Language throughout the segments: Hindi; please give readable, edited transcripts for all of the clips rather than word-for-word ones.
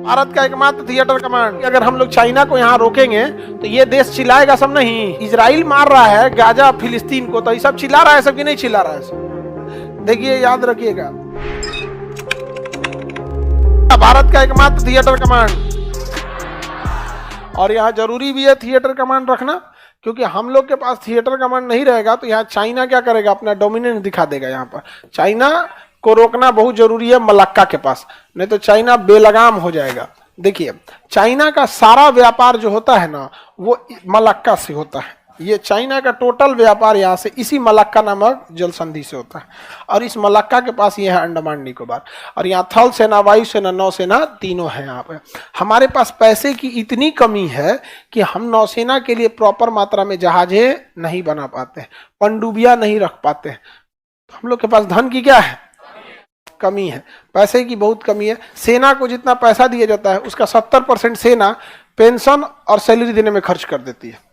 भारत का एकमात्र थिएटर कमांड। अगर हम लोग चाइना को यहाँ रोकेंगे तो ये देश चिल्लाएगा सब नहीं। इजराइल मार रहा है गाजा फिलिस्तीन को, तो ये सब चिल्ला रहा है सब कि नहीं चिल्ला रहा है सब? देखिए, याद रखिएगा, भारत का एकमात्र थिएटर कमांड। और यहाँ जरूरी भी है थिएटर कमांड रखना, क्योंकि हम लोग के पास थिएटर कमांड नहीं रहेगा तो यहाँ चाइना क्या करेगा, अपना डोमिनेंस दिखा देगा। यहाँ पर चाइना को रोकना बहुत जरूरी है मलक्का के पास, नहीं तो चाइना बेलगाम हो जाएगा। देखिए, चाइना का सारा व्यापार जो होता है ना, वो मलक्का से होता है। ये चाइना का टोटल व्यापार यहाँ से इसी मलक्का नामक जल संधि से होता है। और इस मलक्का के पास ये है अंडमान निकोबार। और यहाँ थल सेना, वायु सेना, नौसेना तीनों है। यहाँ पे हमारे पास पैसे की इतनी कमी है कि हम नौसेना के लिए प्रॉपर मात्रा में जहाजें नहीं बना पाते, पनडुबियां नहीं रख पाते। तो हम लोग के पास धन की क्या है, कमी है, पैसे की बहुत कमी है। सेना को जितना पैसा दिया जाता है उसका 70% सेना पेंशन और सैलरी देने में खर्च कर देती है।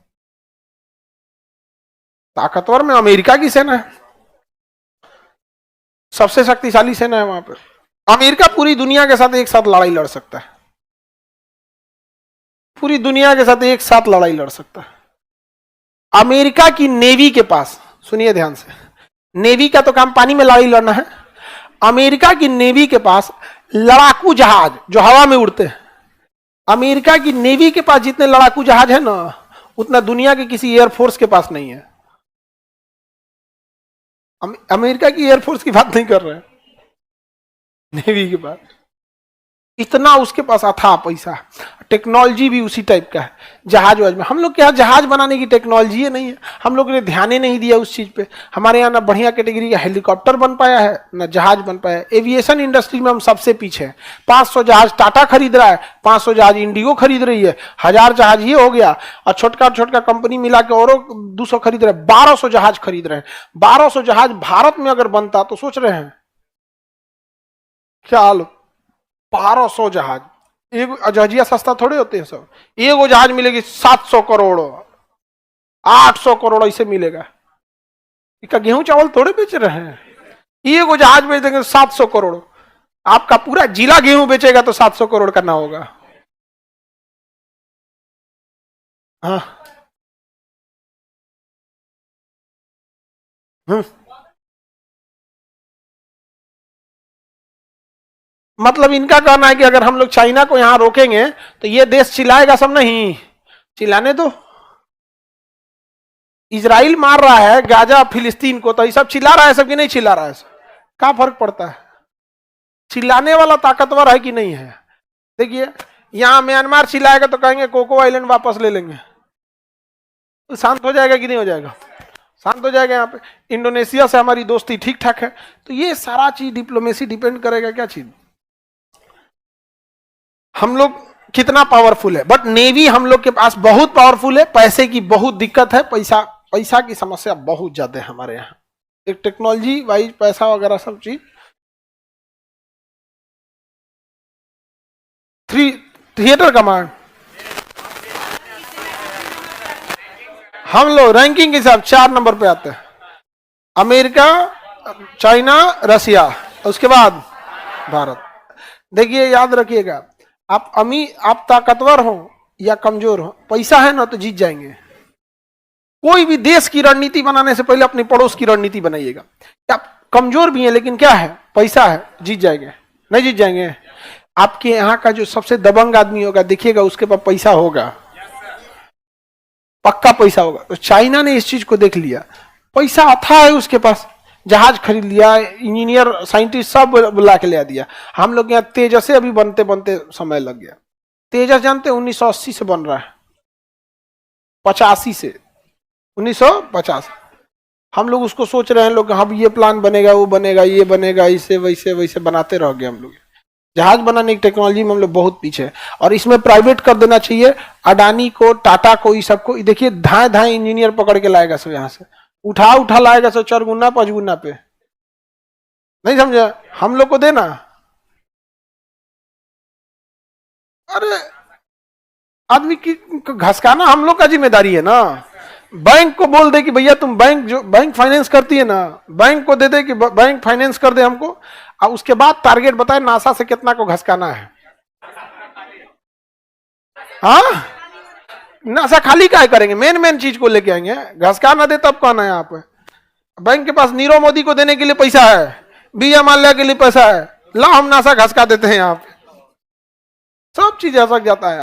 ताकतवर में अमेरिका की सेना है, सबसे शक्तिशाली सेना है वहां पर। अमेरिका पूरी दुनिया के साथ एक साथ लड़ाई लड़ सकता है, पूरी दुनिया के साथ एक साथ लड़ाई लड़ सकता है। अमेरिका की नेवी के पास, सुनिए ध्यान से, नेवी का तो काम पानी में लड़ाई लड़ना है। अमेरिका की नेवी के पास लड़ाकू जहाज जो हवा में उड़ते हैं, अमेरिका की नेवी के पास जितने लड़ाकू जहाज है ना, उतना दुनिया के किसी एयरफोर्स के पास नहीं है। अमेरिका की एयरफोर्स की बात नहीं कर रहे हैं, नेवी के पास इतना उसके पास अथाह पैसा, टेक्नोलॉजी भी उसी टाइप का है। जहाज वाज में हम लोग के यहाँ जहाज बनाने की टेक्नोलॉजी है नहीं है, हम लोग ने ध्यान ही नहीं दिया उस चीज पे। हमारे यहाँ ना बढ़िया कैटेगरी का हेलीकॉप्टर बन पाया है, ना जहाज बन पाया है। एविएशन इंडस्ट्री में हम सबसे पीछे हैं। 500 जहाज टाटा खरीद रहा है, 500 जहाज इंडिगो खरीद रही है, 1000 जहाज ये हो गया, और छोटका छोटका कंपनी मिला के और 200 खरीद रहे हैं, 1200 जहाज खरीद रहे हैं। 1200 जहाज भारत में अगर बनता तो सोच रहे हैं क्या हाल, 1200 जहाज। एक जहाजिया सस्ता थोड़े होते हैं सब, एक जहाज मिलेगी 700 करोड़ 800 करोड़ ऐसे मिलेगा। इसका गेहूं चावल थोड़े बेच रहे हैं, एक जहाज बेच देंगे 700 करोड़। आपका पूरा जिला गेहूं बेचेगा तो 700 करोड़ का ना होगा। हाँ, मतलब इनका कहना है कि अगर हम लोग चाइना को यहां रोकेंगे तो ये देश चिल्लाएगा सब नहीं। चिल्लाने दो, इजराइल मार रहा है गाजा फिलिस्तीन को, तो ये सब चिल्ला रहा है सब कि नहीं चिल्ला रहा है सब? क्या फर्क पड़ता है, चिल्लाने वाला ताकतवर है कि नहीं है? देखिए, यहां म्यांमार चिल्लाएगा तो कहेंगे कोको आइलैंड वापस ले लेंगे, तो शांत हो जाएगा कि नहीं हो जाएगा? शांत हो जाएगा। यहाँ पे इंडोनेशिया से हमारी दोस्ती ठीक ठाक है। तो ये सारा चीज डिप्लोमेसी डिपेंड करेगा क्या चीज, हम लोग कितना पावरफुल है। बट नेवी हम लोग के पास बहुत पावरफुल है, पैसे की बहुत दिक्कत है, पैसा की समस्या बहुत ज्यादा है हमारे यहाँ। एक टेक्नोलॉजी वाइज पैसा वगैरह सब चीज। थिएटर कमांड, हम लोग रैंकिंग के हिसाब 4 नंबर पे आते हैं। अमेरिका, चाइना, रसिया, उसके बाद भारत। देखिए, याद रखिएगा, आप ताकतवर हो या कमजोर हो, पैसा है ना तो जीत जाएंगे। कोई भी देश की रणनीति बनाने से पहले अपने पड़ोस की रणनीति बनाइएगा। आप कमजोर भी हैं लेकिन क्या है, पैसा है, जीत जाएंगे। नहीं जीत जाएंगे? आपके यहाँ का जो सबसे दबंग आदमी होगा, देखिएगा उसके पास पैसा होगा, पक्का पैसा होगा। तो चाइना ने इस चीज को देख लिया, पैसा अथाह है उसके पास, जहाज खरीद लिया, इंजीनियर साइंटिस्ट सब बुला के ले दिया। हम लोग यहाँ तेजस अभी बनते बनते समय लग गया। तेजस जानते 1980 से बन रहा है, 85 से 1950। हम लोग उसको सोच रहे हैं लोग, हम ये प्लान बनेगा, वो बनेगा, ये बनेगा, इसे वैसे वैसे बनाते रह गए हम लोग। जहाज बनाने की टेक्नोलॉजी में हम लोग बहुत पीछे है, और इसमें प्राइवेट कर देना चाहिए। अडानी को, टाटा को, ये सबको देखिए, धाए धाए इंजीनियर पकड़ के लाएगा सब, यहाँ से उठा लाएगा सब 4 गुना 5 गुना पे। नहीं समझा? हम लोग को देना, अरे आदमी की घसकाना हम लोग का जिम्मेदारी है ना। बैंक को बोल दे कि भैया तुम बैंक फाइनेंस करती है ना, बैंक को दे दे कि बैंक फाइनेंस कर दे हमको, और उसके बाद टारगेट बताए नासा से कितना को घसकाना है। हाँ, नासा खाली काय करेंगे, मेन मेन चीज को लेके आएंगे। घसका ना दे तब कौन है यहाँ पे। बैंक के पास नीरव मोदी को देने के लिए पैसा है, विजय माल्या के लिए पैसा है, ला हम नासा घसका देते हैं यहाँ पे, सब चीज ऐसा जाता है।